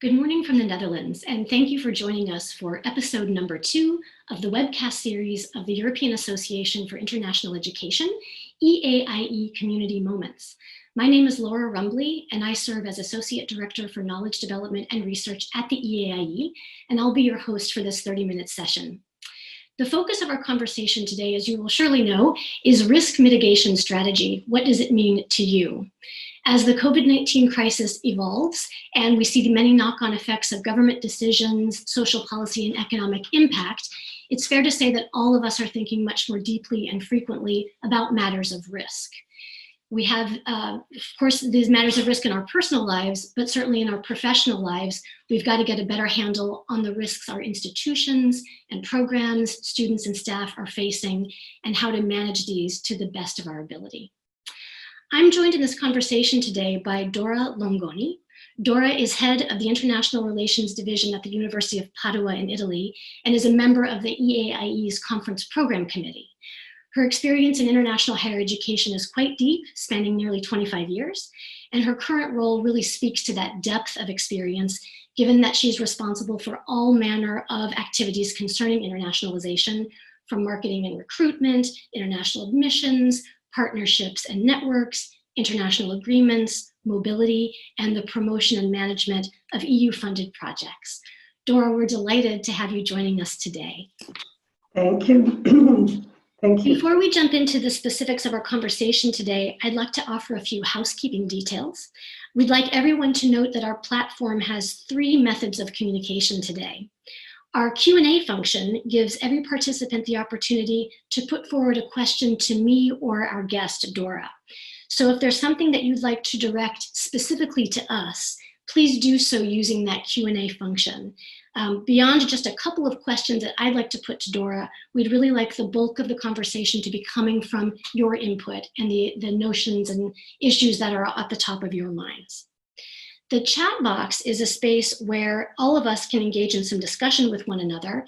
Good morning from the Netherlands, and thank you for joining us for episode number 2 of the webcast series of the European Association for International Education, EAIE Community Moments. My name is Laura Rumbley, and I serve as Associate Director for Knowledge Development and Research at the EAIE, and I'll be your host for this 30-minute session. The focus of our conversation today, as you will surely know, is risk mitigation strategy. What does it mean to you? As the COVID-19 crisis evolves and we see the many knock-on effects of government decisions, social policy, and economic impact, it's fair to say that all of us are thinking much more deeply and frequently about matters of risk. We have, of course, these matters of risk in our personal lives, but certainly in our professional lives, we've got to get a better handle on the risks our institutions and programs, students and staff are facing, and how to manage these to the best of our ability. I'm joined in this conversation today by Dora Longoni. Dora is head of the International Relations Division at the University of Padua in Italy and is a member of the EAIE's Conference Program Committee. Her experience in international higher education is quite deep, spanning nearly 25 years, and her current role really speaks to that depth of experience, given that she's responsible for all manner of activities concerning internationalization, from marketing and recruitment, international admissions, partnerships and networks, international agreements, mobility, and the promotion and management of EU-funded projects. Dora, we're delighted to have you joining us today. Thank you. Thank you. Before we jump into the specifics of our conversation today, I'd like to offer a few housekeeping details. We'd like everyone to note that our platform has 3 methods of communication today. Our Q&A function gives every participant the opportunity to put forward a question to me or our guest, Dora. So if there's something that you'd like to direct specifically to us, please do so using that Q&A function. Beyond just a couple of questions that I'd like to put to Dora, we'd really like the bulk of the conversation to be coming from your input and the notions and issues that are at the top of your minds. The chat box is a space where all of us can engage in some discussion with one another.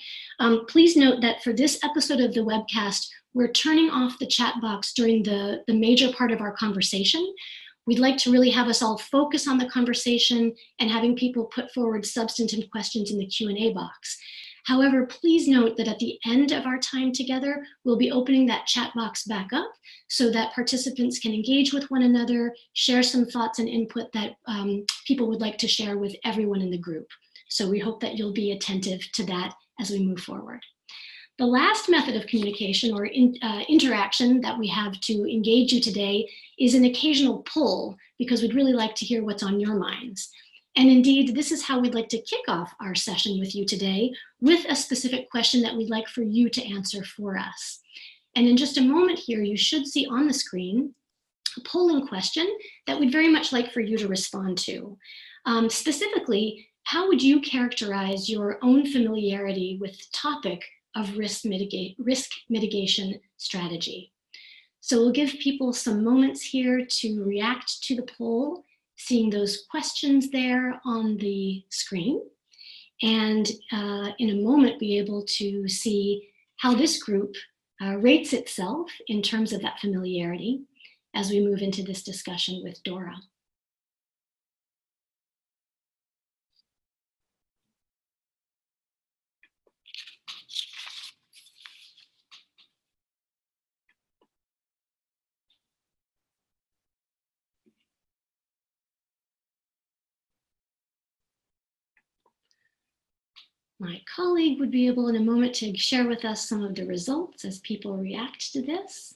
Please note that for this episode of the webcast, we're turning off the chat box during the major part of our conversation. We'd like to really have us all focus on the conversation and having people put forward substantive questions in the Q&A box. However, please note that at the end of our time together, we'll be opening that chat box back up so that participants can engage with one another, share some thoughts and input that people would like to share with everyone in the group. So we hope that you'll be attentive to that as we move forward. The last method of communication or interaction that we have to engage you today is an occasional poll, because we'd really like to hear what's on your minds. And indeed, this is how we'd like to kick off our session with you today, with a specific question that we'd like for you to answer for us. And in just a moment here, you should see on the screen a polling question that we'd very much like for you to respond to. Specifically, how would you characterize your own familiarity with the topic of risk mitigation strategy? So we'll give people some moments here to react to the poll, seeing those questions there on the screen, and in a moment be able to see how this group rates itself in terms of that familiarity as we move into this discussion with Dora. My colleague would be able in a moment to share with us some of the results as people react to this.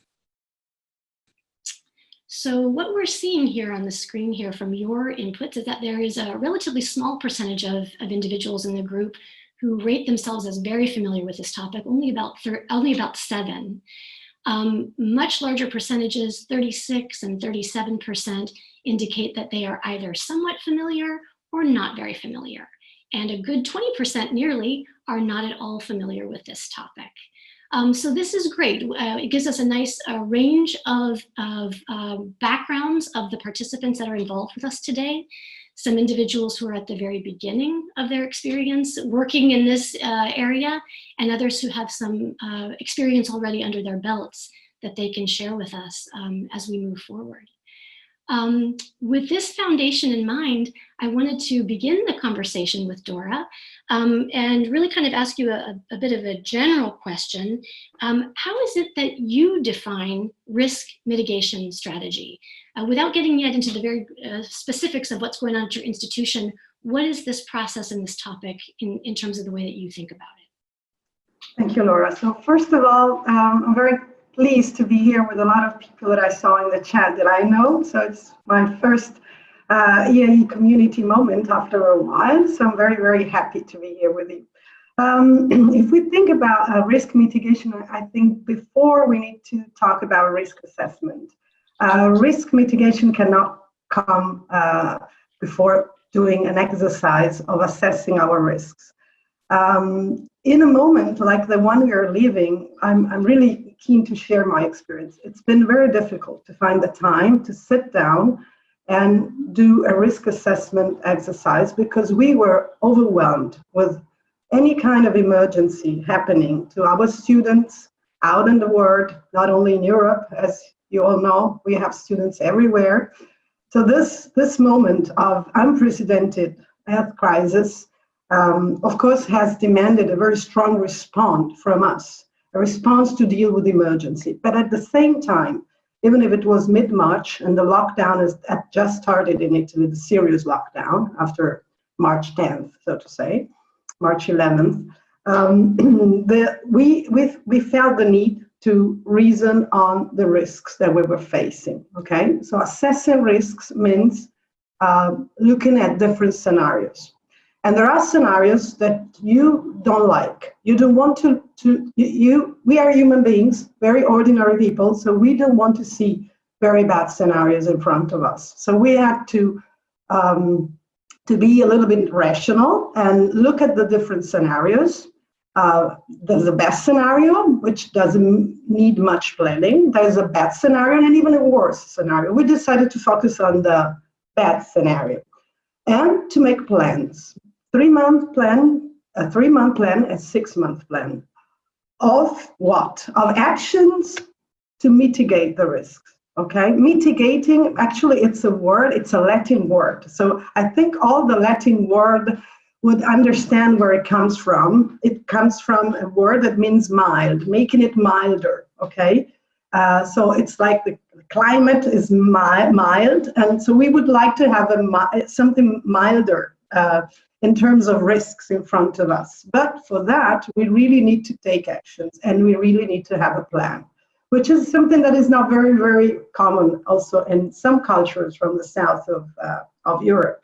So what we're seeing here on the screen here from your inputs is that there is a relatively small percentage of individuals in the group who rate themselves as very familiar with this topic, only about 7. Much larger percentages, 36 and 37%, indicate that they are either somewhat familiar or not very familiar. And a good 20% nearly are not at all familiar with this topic. So this is great. It gives us a nice range of backgrounds of the participants that are involved with us today. Some individuals who are at the very beginning of their experience working in this area, and others who have some experience already under their belts that they can share with us as we move forward. With this foundation in mind, I wanted to begin the conversation with Dora and really kind of ask you a bit of a general question. How is it that you define risk mitigation strategy? Without getting yet into the very specifics of what's going on at your institution, what is this process and this topic in terms of the way that you think about it? Thank you, Laura. So first of all, I'm very pleased to be here with a lot of people that I saw in the chat that I know. So it's my first EAIE Community Moment after a while. So I'm very, very happy to be here with you. If we think about risk mitigation, I think before we need to talk about risk assessment. Risk mitigation cannot come before doing an exercise of assessing our risks. In a moment like the one we are living, I'm really keen to share my experience. It's been very difficult to find the time to sit down and do a risk assessment exercise because we were overwhelmed with any kind of emergency happening to our students out in the world, not only in Europe, as you all know, we have students everywhere. So this moment of unprecedented health crisis, of course, has demanded a very strong response from us, a response to deal with emergency. But at the same time, even if it was mid-March and the lockdown had just started in Italy, the serious lockdown after March 10th, so to say, March 11th, we felt the need to reason on the risks that we were facing, okay? So assessing risks means looking at different scenarios. And there are scenarios that you don't like. You don't want we are human beings, very ordinary people, so we don't want to see very bad scenarios in front of us. So we had to be a little bit rational and look at the different scenarios. There's a best scenario, which doesn't need much planning. There's a bad scenario and even a worse scenario. We decided to focus on the bad scenario and to make plans. 3-month plan, a 3-month plan, a 6-month plan of what? Of actions to mitigate the risks, okay? Mitigating, actually it's a word, it's a Latin word. So I think all the Latin word would understand where it comes from. It comes from a word that means mild, making it milder, okay? So it's like the climate is mild, and so we would like to have something milder in terms of risks in front of us. But for that, we really need to take actions and we really need to have a plan, which is something that is not very, very common also in some cultures from the south of Europe.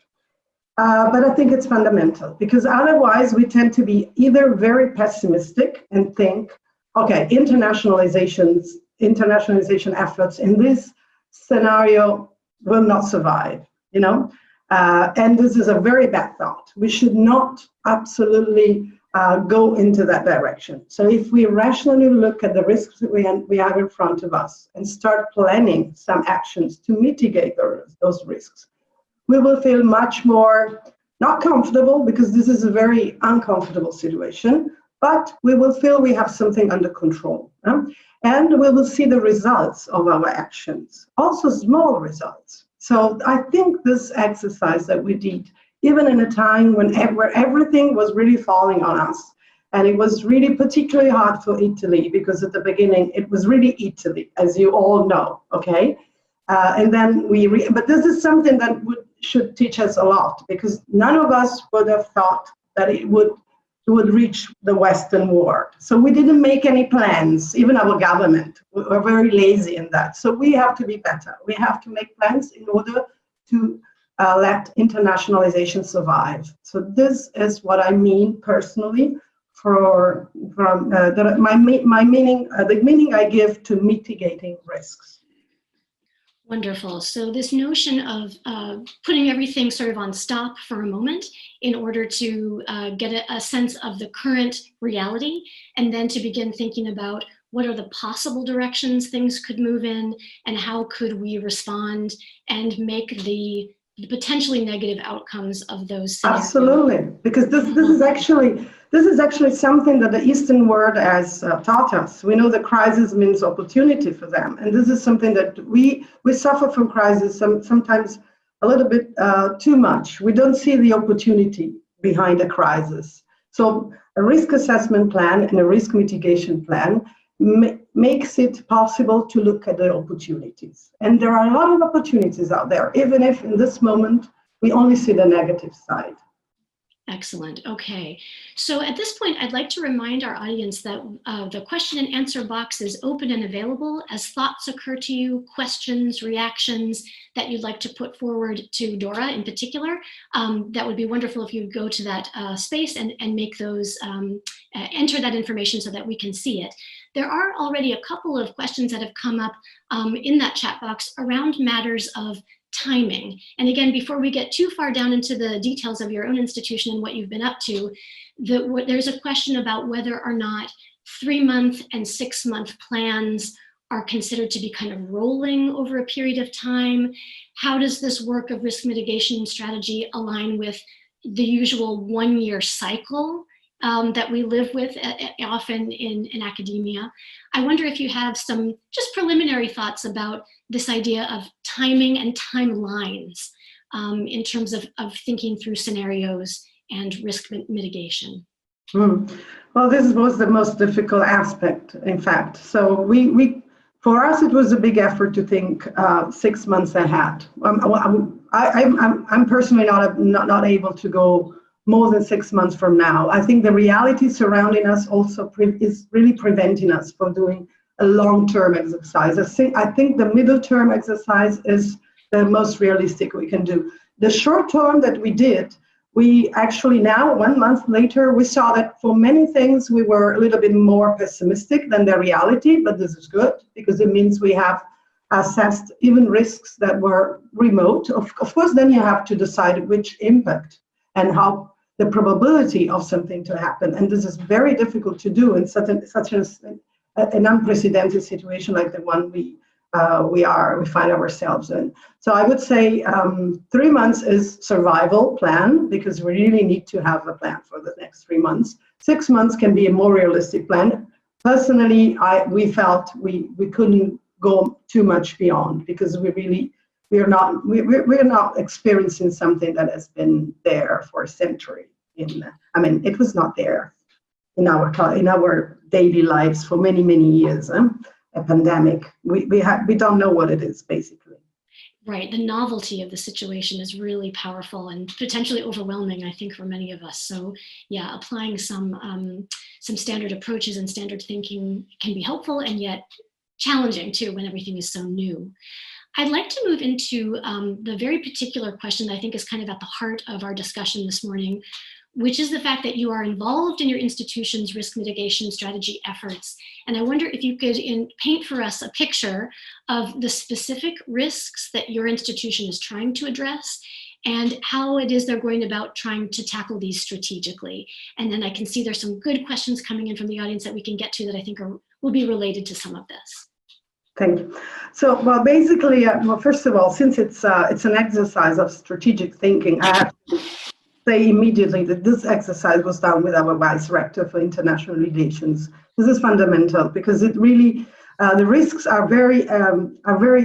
But I think it's fundamental because otherwise we tend to be either very pessimistic and think, okay, internationalization efforts in this scenario will not survive, you know? And this is a very bad thought. We should not absolutely go into that direction. So if we rationally look at the risks that we have in front of us and start planning some actions to mitigate those risks, we will feel much more not comfortable because this is a very uncomfortable situation, but we will feel we have something under control. And we will see the results of our actions, also small results. So I think this exercise that we did, even in a time when everything was really falling on us, and it was really particularly hard for Italy because at the beginning it was really Italy, as you all know, okay? And then but this is something that should teach us a lot because none of us would have thought that it would reach the Western world. So we didn't make any plans, even our government. We're very lazy in that. So we have to be better. We have to make plans in order to let internationalization survive. So this is what I mean personally from the meaning I give to mitigating risks. Wonderful. So this notion of putting everything sort of on stop for a moment in order to get a sense of the current reality, and then to begin thinking about what are the possible directions things could move in, and how could we respond and make the the potentially negative outcomes of those scenarios. Absolutely, because this is actually something that the Eastern world has taught us. We know that crisis means opportunity for them, and this is something that we suffer from crisis sometimes a little bit too much. We don't see the opportunity behind a crisis. So a risk assessment plan and a risk mitigation plan makes it possible to look at the opportunities. And there are a lot of opportunities out there, even if in this moment we only see the negative side. Excellent. Okay. So at this point, I'd like to remind our audience that the question and answer box is open and available. As thoughts occur to you, questions, reactions that you'd like to put forward to Dora in particular, that would be wonderful if you would go to that space and make those, enter that information so that we can see it. There are already a couple of questions that have come up in that chat box around matters of timing. And again, before we get too far down into the details of your own institution and what you've been up to, there's a question about whether or not 3-month and 6-month plans are considered to be kind of rolling over a period of time. How does this work of risk mitigation strategy align with the usual 1-year cycle that we live with often in academia? I wonder if you have some just preliminary thoughts about this idea of timing and timelines in terms of thinking through scenarios and risk mitigation. Well, this was the most difficult aspect, in fact. So for us, it was a big effort to think 6 months ahead. I'm personally not able to go more than 6 months from now. I think the reality surrounding us also is really preventing us from doing a long-term exercise. I think the middle-term exercise is the most realistic we can do. The short-term that we did, we actually now, 1 month later, we saw that for many things we were a little bit more pessimistic than the reality, but this is good because it means we have assessed even risks that were remote. Of course, then you have to decide which impact and how the probability of something to happen. And this is very difficult to do in such an unprecedented situation like the one we find ourselves in. So I would say 3 months is survival plan because we really need to have a plan for the next 3 months. 6 months can be a more realistic plan. Personally, we felt we couldn't go too much beyond because we're not experiencing something that has been there for a century. It was not there in our daily lives for many, many years. A pandemic, we don't know what it is, basically. Right, the novelty of the situation is really powerful and potentially overwhelming, I think, for many of us. So yeah, applying some standard approaches and standard thinking can be helpful and yet challenging too when everything is so new. I'd like to move into the very particular question that I think is kind of at the heart of our discussion this morning, which is the fact that you are involved in your institution's risk mitigation strategy efforts. And I wonder if you could paint for us a picture of the specific risks that your institution is trying to address and how it is they're going about trying to tackle these strategically. And then I can see there's some good questions coming in from the audience that we can get to that I think will be related to some of this. Thank you. So, well, basically, first of all, since it's an exercise of strategic thinking, I have to say immediately that this exercise was done with our Vice Rector for International Relations. This is fundamental because it really, the risks are very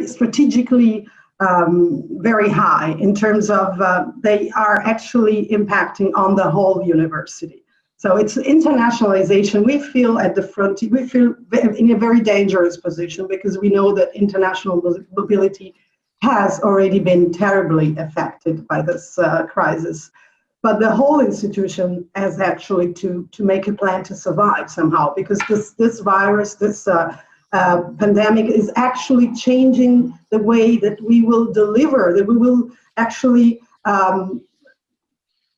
strategically very high in terms of they are actually impacting on the whole university. So it's internationalization. We feel at the front, we feel in a very dangerous position because we know that international mobility has already been terribly affected by this crisis. But the whole institution has actually to make a plan to survive somehow because this virus, this pandemic is actually changing the way that we will deliver, that we will actually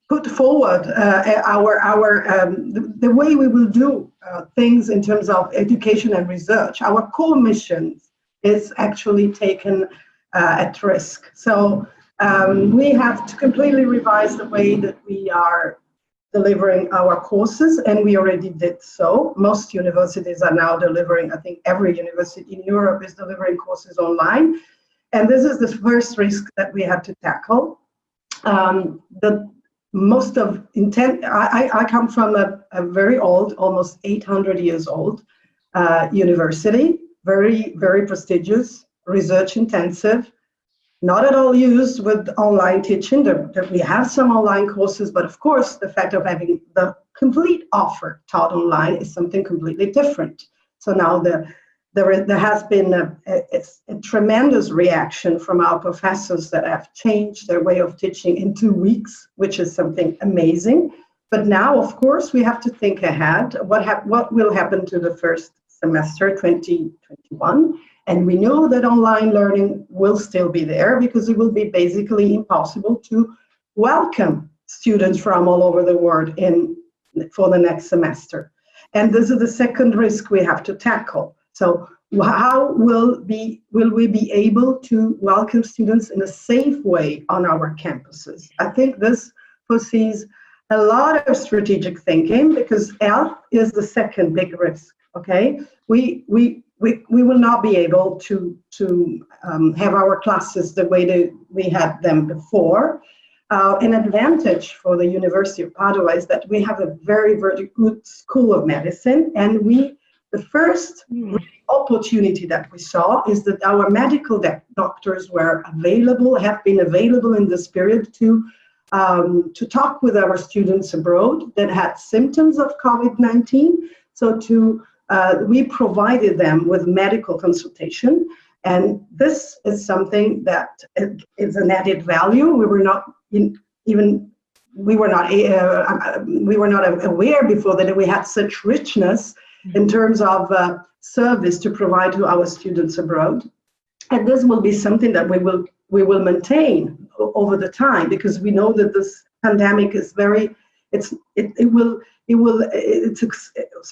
put forward the way we will do things in terms of education and research. Our core mission is actually taken at risk. So we have to completely revise the way that we are delivering our courses, and we already did so. Most universities are now delivering, I think every university in Europe is delivering courses online. And this is the first risk that we have to tackle. the most of intent. I come from a very old, almost 800 years old university, very, very prestigious, research intensive, not at all used with online teaching. We have some online courses, but of course, the fact of having the complete offer taught online is something completely different. So now there has been a tremendous reaction from our professors that have changed their way of teaching in 2 weeks, which is something amazing. But now, of course, we have to think ahead. What will happen to the first semester 2021? And we know that online learning will still be there because it will be basically impossible to welcome students from all over the world for the next semester. And this is the second risk we have to tackle. So how will we be able to welcome students in a safe way on our campuses? I think this foresees a lot of strategic thinking because health is the second big risk. Okay, we will not be able to have our classes the way that we had them before. An advantage for the University of Padua is that we have a very, very good school of medicine, and the first opportunity that we saw is that our medical doctors have been available in this period to talk with our students abroad that had symptoms of COVID-19. So we provided them with medical consultation, and this is something that is an added value. We were not aware before that we had such richness in terms of service to provide to our students abroad, and this will be something that we will maintain over the time because we know that this pandemic is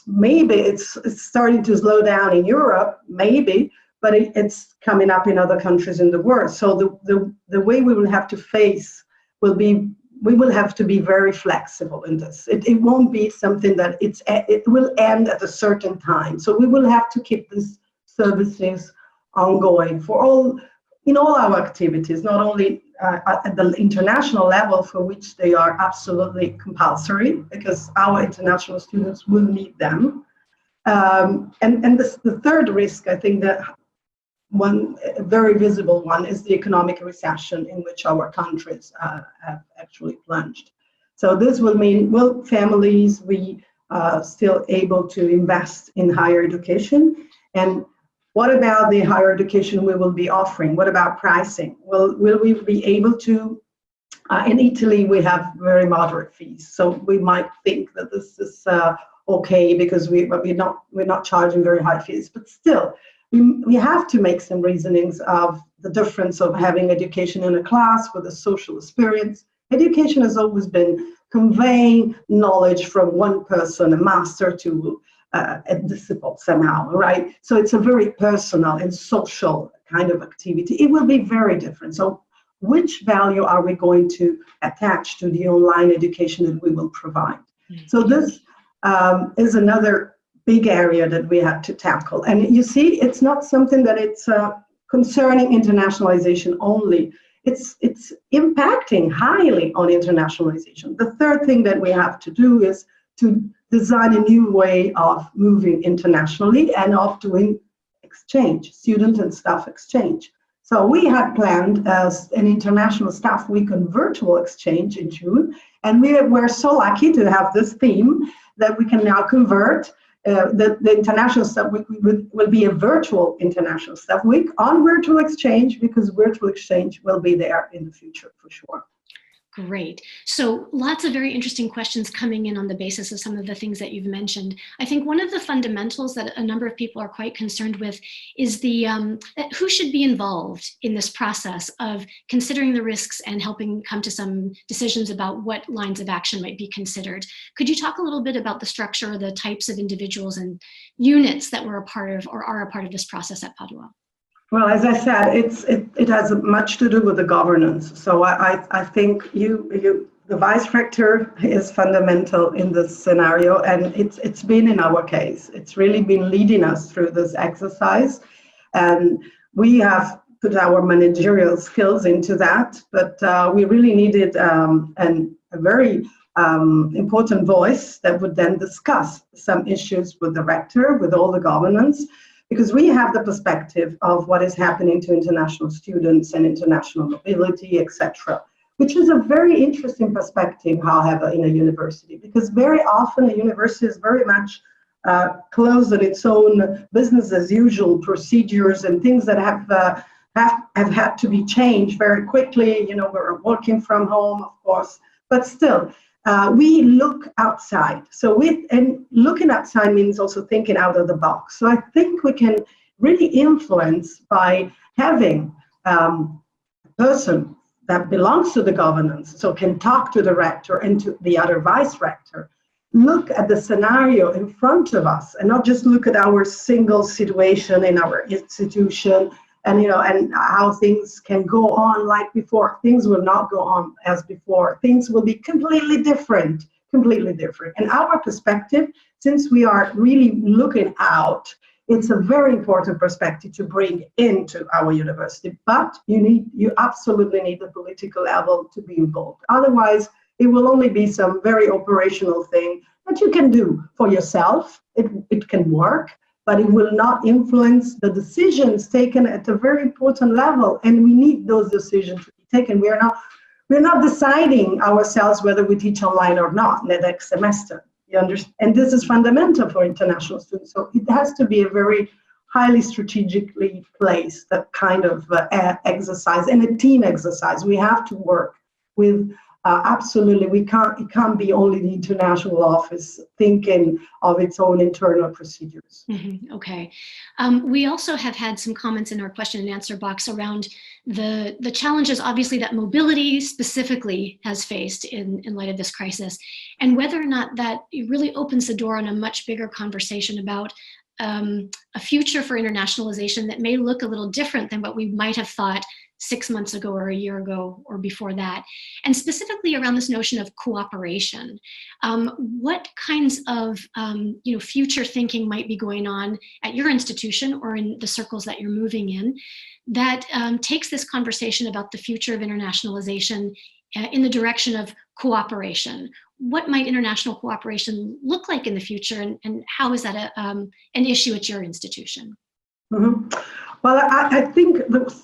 maybe it's starting to slow down in Europe, maybe, but it's coming up in other countries in the world. So the way we will have to face we will have to be very flexible in this. It won't be something that it will end at a certain time. So we will have to keep these services ongoing in all our activities, not only at the international level, for which they are absolutely compulsory, because our international students will need them. The third risk, I think that a very visible one, is the economic recession in which our countries have actually plunged. So this will mean, will families be still able to invest in higher education? And what about the higher education we will be offering? What about pricing? Will we be able to, in Italy, we have very moderate fees. So we might think that this is okay because we're not charging very high fees, but still, we have to make some reasonings of the difference of having education in a class with a social experience. Education has always been conveying knowledge from one person, a master, to a disciple somehow, right? So it's a very personal and social kind of activity. It will be very different. So which value are we going to attach to the online education that we will provide? So this is another big area that we had to tackle. And you see, it's not something that it's concerning internationalization only. It's impacting highly on internationalization. The third thing that we have to do is to design a new way of moving internationally and of doing exchange, student and staff exchange. So we had planned as an international staff week on virtual exchange in June, and we were so lucky to have this theme that we can now convert the international staff week will be a virtual international staff week on virtual exchange, because virtual exchange will be there in the future for sure. Great. So lots of very interesting questions coming in on the basis of some of the things that you've mentioned. I think one of the fundamentals that a number of people are quite concerned with is who should be involved in this process of considering the risks and helping come to some decisions about what lines of action might be considered. Could you talk a little bit about the structure, the types of individuals and units that were a part of or are a part of this process at Padua? Well, as I said, it has much to do with the governance. So I think the vice rector is fundamental in this scenario, and it's been in our case. It's really been leading us through this exercise, and we have put our managerial skills into that, but we really needed a very important voice that would then discuss some issues with the rector, with all the governance, because we have the perspective of what is happening to international students and international mobility, etc., which is a very interesting perspective, however, in a university, because very often a university is very much closed on its own business as usual procedures and things that have had to be changed very quickly. We're working from home, of course, but still, we look outside. And looking outside means also thinking out of the box. So I think we can really influence by having a person that belongs to the governance, so can talk to the rector and to the other vice rector, look at the scenario in front of us and not just look at our single situation in our institution and how things can go on like before. Things will not go on as before. Things will be completely different. And our perspective, since we are really looking out, it's a very important perspective to bring into our university. But you absolutely need the political level to be involved. Otherwise, it will only be some very operational thing that you can do for yourself. It can work, but it will not influence the decisions taken at a very important level. And we need those decisions to be taken. We're not deciding ourselves whether we teach online or not in the next semester. You understand? And this is fundamental for international students. So it has to be a very highly strategically placed that kind of exercise, and a team exercise. We have to work with absolutely. It can't be only the international office thinking of its own internal procedures. Mm-hmm. Okay. We also have had some comments in our question and answer box around the challenges, obviously, that mobility specifically has faced in light of this crisis, and whether or not that it really opens the door on a much bigger conversation about a future for internationalization that may look a little different than what we might have thought 6 months ago or a year ago or before that. And specifically around this notion of cooperation. What kinds of future thinking might be going on at your institution or in the circles that you're moving in that takes this conversation about the future of internationalization in the direction of cooperation? What might international cooperation look like in the future, and how is that an issue at your institution? Mm-hmm. Well, I think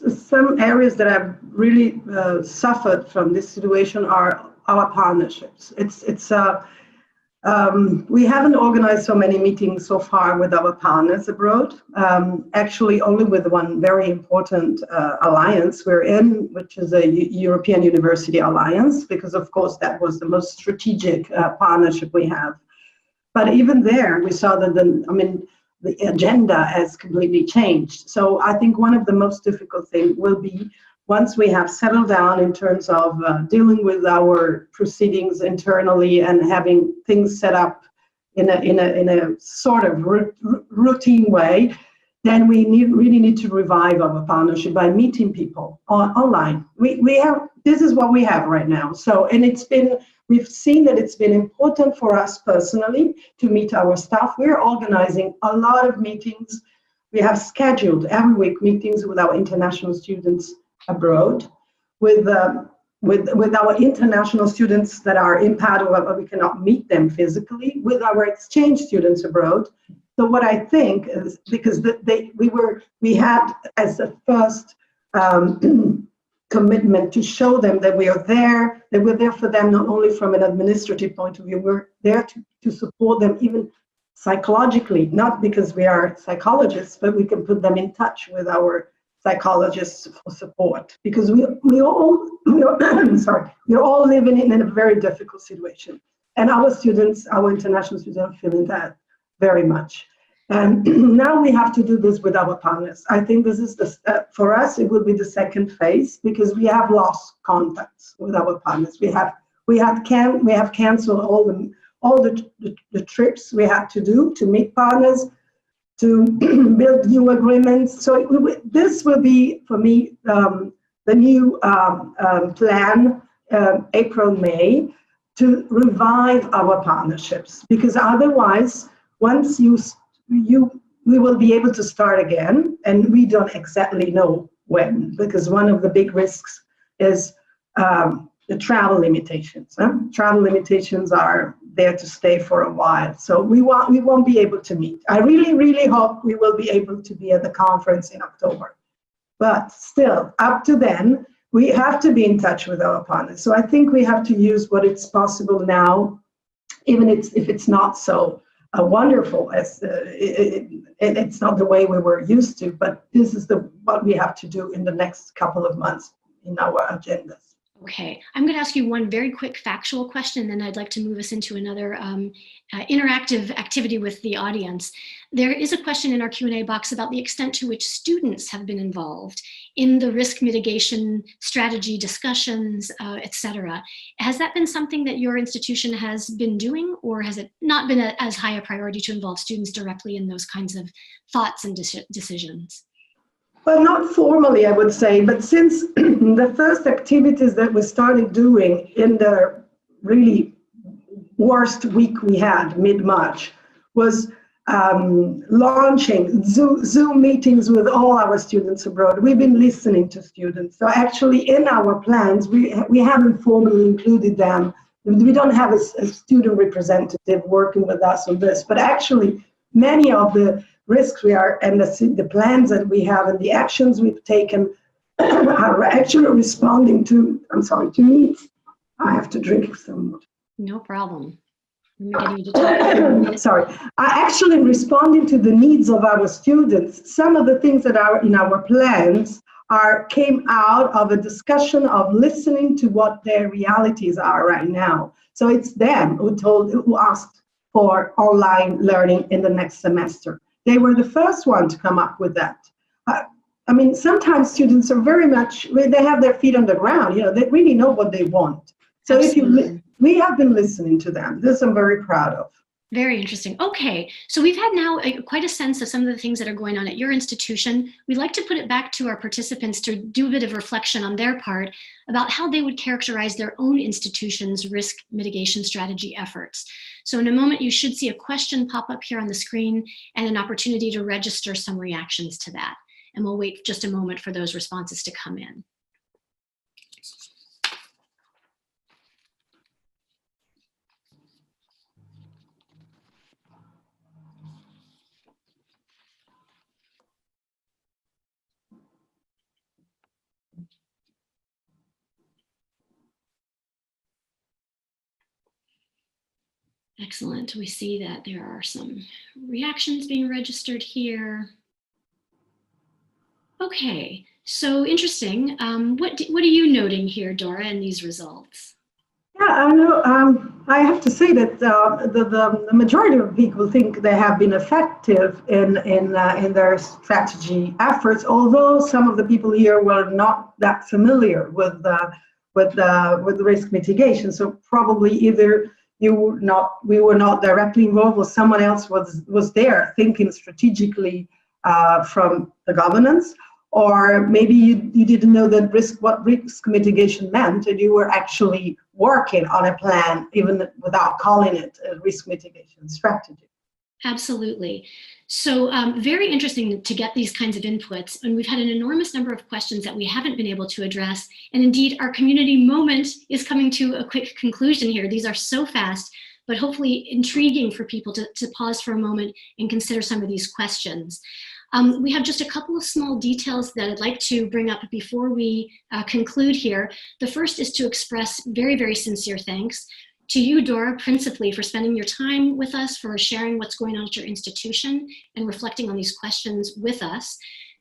some areas that have really suffered from this situation are our partnerships. We haven't organized so many meetings so far with our partners abroad. Actually, only with one very important alliance we're in, which is a European University Alliance, because of course that was the most strategic partnership we have. But even there, we saw that the agenda has completely changed. So I think one of the most difficult things will be once we have settled down in terms of dealing with our proceedings internally and having things set up in a sort of routine way, then we really need to revive our partnership by meeting people online. This is what we have right now. So, and we've seen that it's been important for us personally to meet our staff. We're organizing a lot of meetings. We have scheduled every week meetings with our international students abroad, with our international students that are in Padua, but we cannot meet them physically, with our exchange students abroad. So what I think is, because we had as a first commitment to show them that we are there, that we're there for them, not only from an administrative point of view, we're there to support them even psychologically, not because we are psychologists, but we can put them in touch with our psychologists for support, because we're all living in a very difficult situation. And our international students are feeling that very much. And now we have to do this with our partners. I think this is for us, it will be the second phase, because we have lost contacts with our partners. We have canceled all the trips we had to do to meet partners, to build new agreements. So this will be, for me, the new plan, April, May, to revive our partnerships. Because otherwise, once we will be able to start again, and we don't exactly know when, because one of the big risks is the travel limitations. Travel limitations are there to stay for a while, so we won't be able to meet. I really, really hope we will be able to be at the conference in October. But still, up to then, we have to be in touch with our partners. So I think we have to use what is possible now, even if it's not so wonderful as it's not the way we were used to. But this is what we have to do in the next couple of months in our agendas. Okay, I'm going to ask you one very quick factual question, and then I'd like to move us into another interactive activity with the audience. There is a question in our Q&A box about the extent to which students have been involved in the risk mitigation strategy discussions, et cetera. Has that been something that your institution has been doing, or has it not been as high a priority to involve students directly in those kinds of thoughts and decisions? Well, not formally, I would say, but since the first activities that we started doing in the really worst week we had, mid-March, was launching Zoom meetings with all our students abroad. We've been listening to students. So actually in our plans, we haven't formally included them. We don't have a student representative working with us on this, but actually many of the risks we are and the plans that we have and the actions we've taken are actually responding to needs. I have to drink some water. No problem. I'm getting you to talk. Sorry. Actually responding to the needs of our students. Some of the things that are in our plans came out of a discussion of listening to what their realities are right now. So it's them who asked for online learning in the next semester. They were the first one to come up with that. I mean, sometimes students are very much, they have their feet on the ground, they really know what they want. So we have been listening to them. This I'm very proud of. Very interesting. Okay, so we've had now quite a sense of some of the things that are going on at your institution. We'd like to put it back to our participants to do a bit of reflection on their part about how they would characterize their own institution's risk mitigation strategy efforts. So in a moment, you should see a question pop up here on the screen and an opportunity to register some reactions to that. And we'll wait just a moment for those responses to come in. Excellent. We see that there are some reactions being registered here. Okay, so interesting. What are you noting here, Dora, in these results? Yeah, I know. I have to say that the majority of people think they have been effective in their strategy efforts. Although some of the people here were not that familiar with risk mitigation, so probably either we were not directly involved, or someone else was there thinking strategically from the governance. Or maybe you didn't know that what risk mitigation meant, and you were actually working on a plan even without calling it a risk mitigation strategy. Absolutely. So very interesting to get these kinds of inputs. And we've had an enormous number of questions that we haven't been able to address. And indeed, our community moment is coming to a quick conclusion here. These are so fast, but hopefully intriguing for people to pause for a moment and consider some of these questions. We have just a couple of small details that I'd like to bring up before we conclude here. The first is to express very, very sincere thanks to you, Dora, principally for spending your time with us, for sharing what's going on at your institution and reflecting on these questions with us.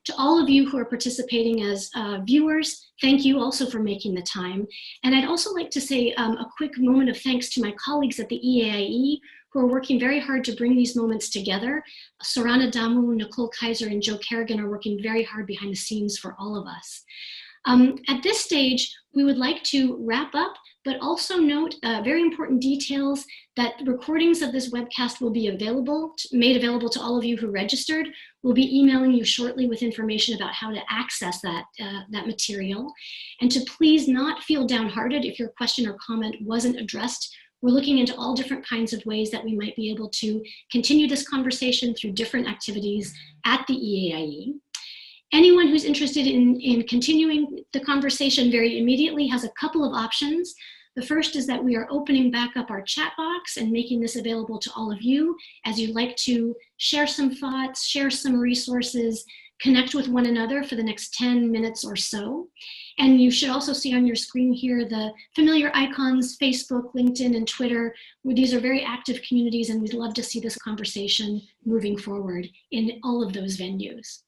To all of you who are participating as viewers, thank you also for making the time. And I'd also like to say a quick moment of thanks to my colleagues at the EAIE who are working very hard to bring these moments together. Sorana Damu, Nicole Kaiser, and Joe Kerrigan are working very hard behind the scenes for all of us. At this stage, we would like to wrap up, but also note very important details that recordings of this webcast will be made available to all of you who registered. We'll be emailing you shortly with information about how to access that material. And to please not feel downhearted if your question or comment wasn't addressed. We're looking into all different kinds of ways that we might be able to continue this conversation through different activities at the EAIE. Anyone who's interested in continuing the conversation very immediately has a couple of options. The first is that we are opening back up our chat box and making this available to all of you as you'd like to share some thoughts, share some resources, connect with one another for the next 10 minutes or so. And you should also see on your screen here the familiar icons, Facebook, LinkedIn, and Twitter, where these are very active communities, and we'd love to see this conversation moving forward in all of those venues.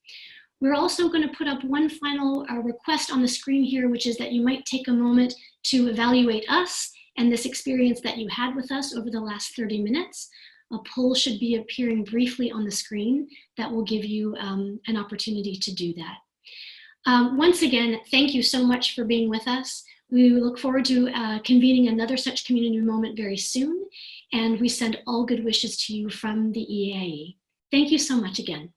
We're also going to put up one final request on the screen here, which is that you might take a moment to evaluate us and this experience that you had with us over the last 30 minutes. A poll should be appearing briefly on the screen that will give you an opportunity to do that. Once again, thank you so much for being with us. We look forward to convening another such community moment very soon, and we send all good wishes to you from the EAIE. Thank you so much again.